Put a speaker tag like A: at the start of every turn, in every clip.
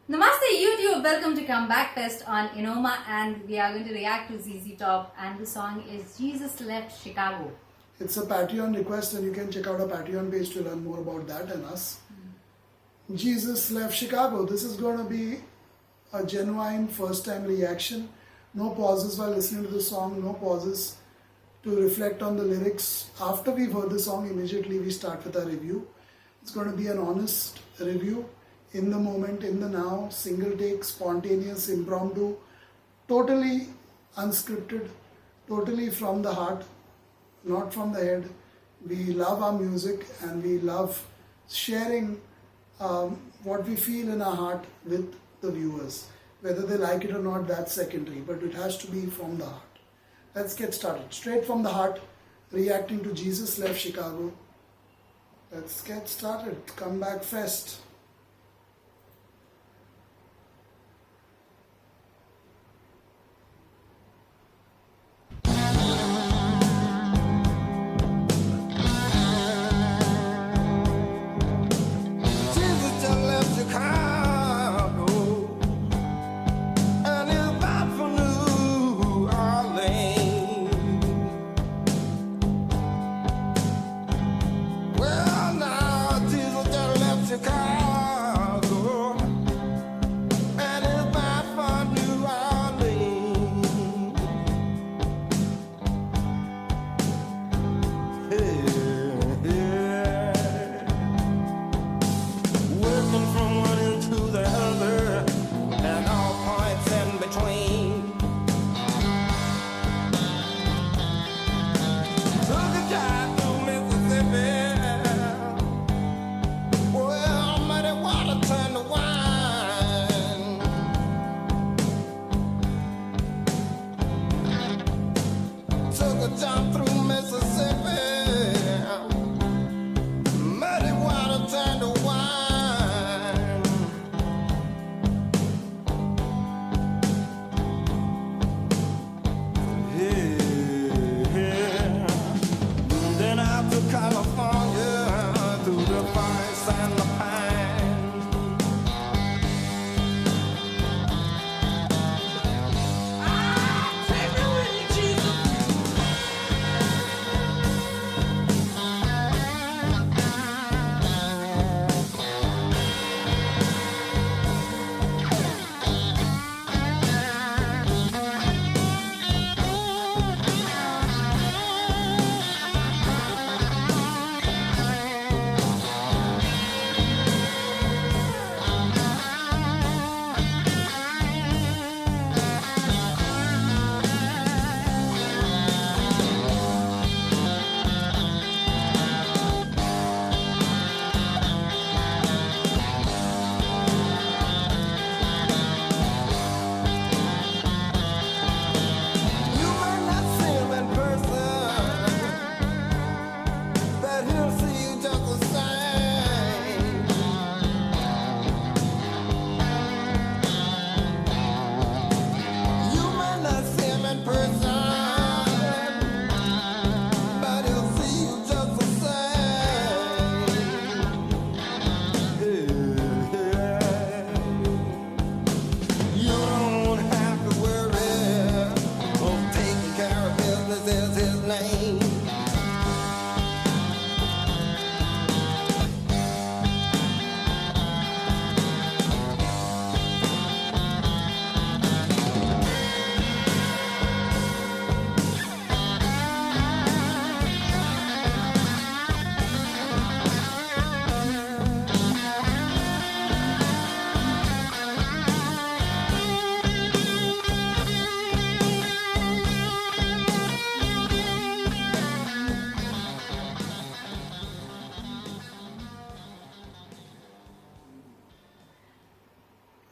A: Namaste YouTube, welcome to Comeback Fest on Inoma, and we are going to react to ZZ Top, and the song is Jesus Left Chicago.
B: It's a Patreon request and you can check out our Patreon page to learn more about that and us. Jesus Left Chicago. This is going to be a genuine first time reaction. No pauses while listening to the song, no pauses to reflect on the lyrics. After we've heard the song, immediately we start with our review. It's going to be an honest review. In the moment, in the now, single take, spontaneous, impromptu, totally unscripted, totally from the heart, not from the head. We love our music and we love sharing what we feel in our heart with the viewers. Whether they like it or not, that's secondary, but it has to be from the heart. Let's get started. Straight from the heart, reacting to Jesus Left Chicago. Let's get started. Comeback Fest.
C: Jump through Mississippi, muddy water turned to wine. Yeah. Then out to California, through the forest and the pine. Take me with you, Jesus.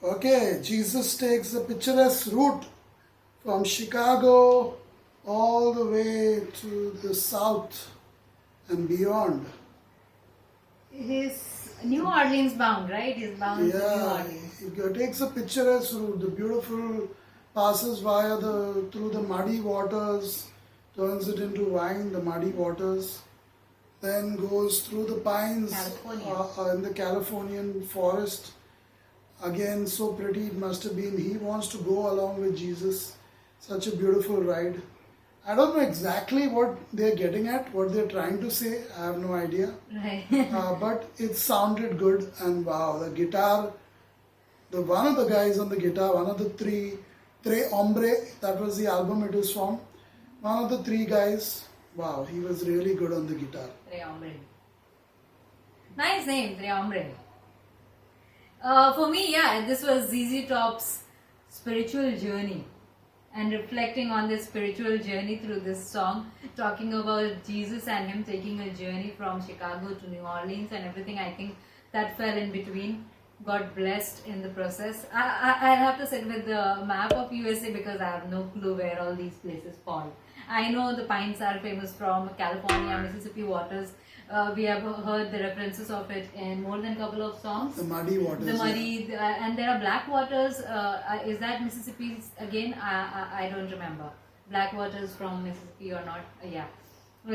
B: Okay, Jesus takes the picturesque route from Chicago all the way to the south and beyond.
A: He's New Orleans bound, right? He's bound to New Orleans.
B: It takes a picturesque route. The beautiful passes via through the muddy waters, turns it into wine, the muddy waters. Then goes through the pines
A: California.
B: in the Californian forest Again, so pretty it must have been. He wants to go along with Jesus. Such a beautiful ride. I don't know exactly what they're getting at, what they're trying to say. I have no idea.
A: Right.
B: But it sounded good, and wow, the guitar, the one of the guys on the guitar, one of the Tres Hombre, that was the album it was from. One of the three guys, wow, he was really good on the guitar.
A: Tres Hombre. Nice name, Tres Hombre. For me, yeah, this was ZZ Top's spiritual journey. And reflecting on this spiritual journey through this song, talking about Jesus and him taking a journey from Chicago to New Orleans and everything, I think that fell in between. Got blessed in the process. I'll have to sit with the map of USA because I have no clue where all these places fall. I know the pines are famous from California, Mississippi waters. We have heard the references of it in more than a couple of songs.
B: The muddy waters.
A: The muddy, and there are black waters. Is that Mississippi's again? I don't remember. Black waters from Mississippi or not? Yeah.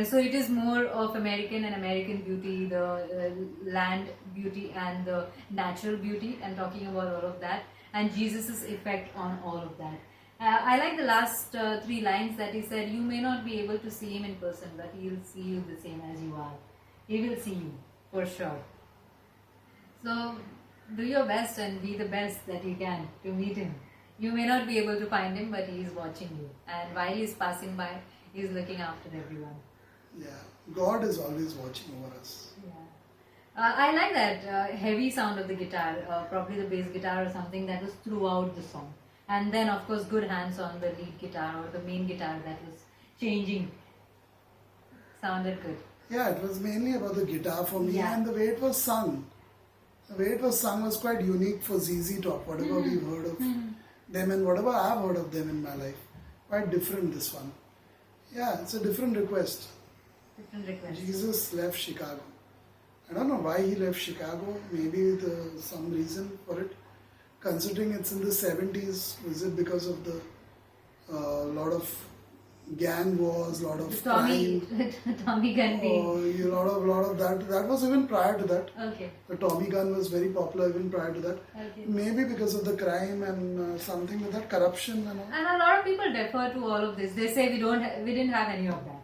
A: So it is more of American and American beauty, the land beauty and the natural beauty, and talking about all of that, and Jesus's effect on all of that. I like the last three lines that he said, "You may not be able to see him in person, but he'll see you the same as you are. He will see you for sure." So do your best and be the best that you can to meet him. You may not be able to find him, but he is watching you, and while he is passing by, he is looking after everyone.
B: Yeah, God is always watching over us.
A: Yeah. I like that heavy sound of the guitar, probably the bass guitar or something that was throughout the song. And then, of course, good hands on the lead guitar or the main guitar that was changing. Sounded good.
B: Yeah, it was mainly about the guitar for me,
A: Yeah.
B: and the way it was sung. The way it was sung was quite unique for ZZ Top, whatever we've heard of them and whatever I've heard of them in my life. Quite different, this one. Yeah, it's a different request.
A: Different requests.
B: Jesus left Chicago. I don't know why he left Chicago. Maybe some reason for it. Considering it's in the 70s, is it because of the lot of gang wars, lot of
A: Tommy,
B: crime?
A: Tommy Gun being.
B: A lot of that. That was even prior to that.
A: Okay.
B: The Tommy gun was very popular even prior to that.
A: Okay.
B: Maybe because of the crime and something with that corruption and all.
A: And a lot of people defer to all of this. They say we didn't have any of that.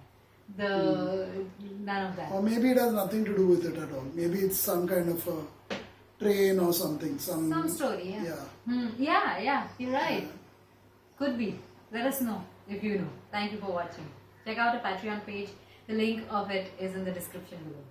A: None of that.
B: Or maybe it has nothing to do with it at all. Maybe it's some kind of a train or something.
A: Some story, yeah.
B: Yeah.
A: Yeah, you're right. Could be. Let us know if you know. Thank you for watching. Check out the Patreon page. The link of it is in the description below.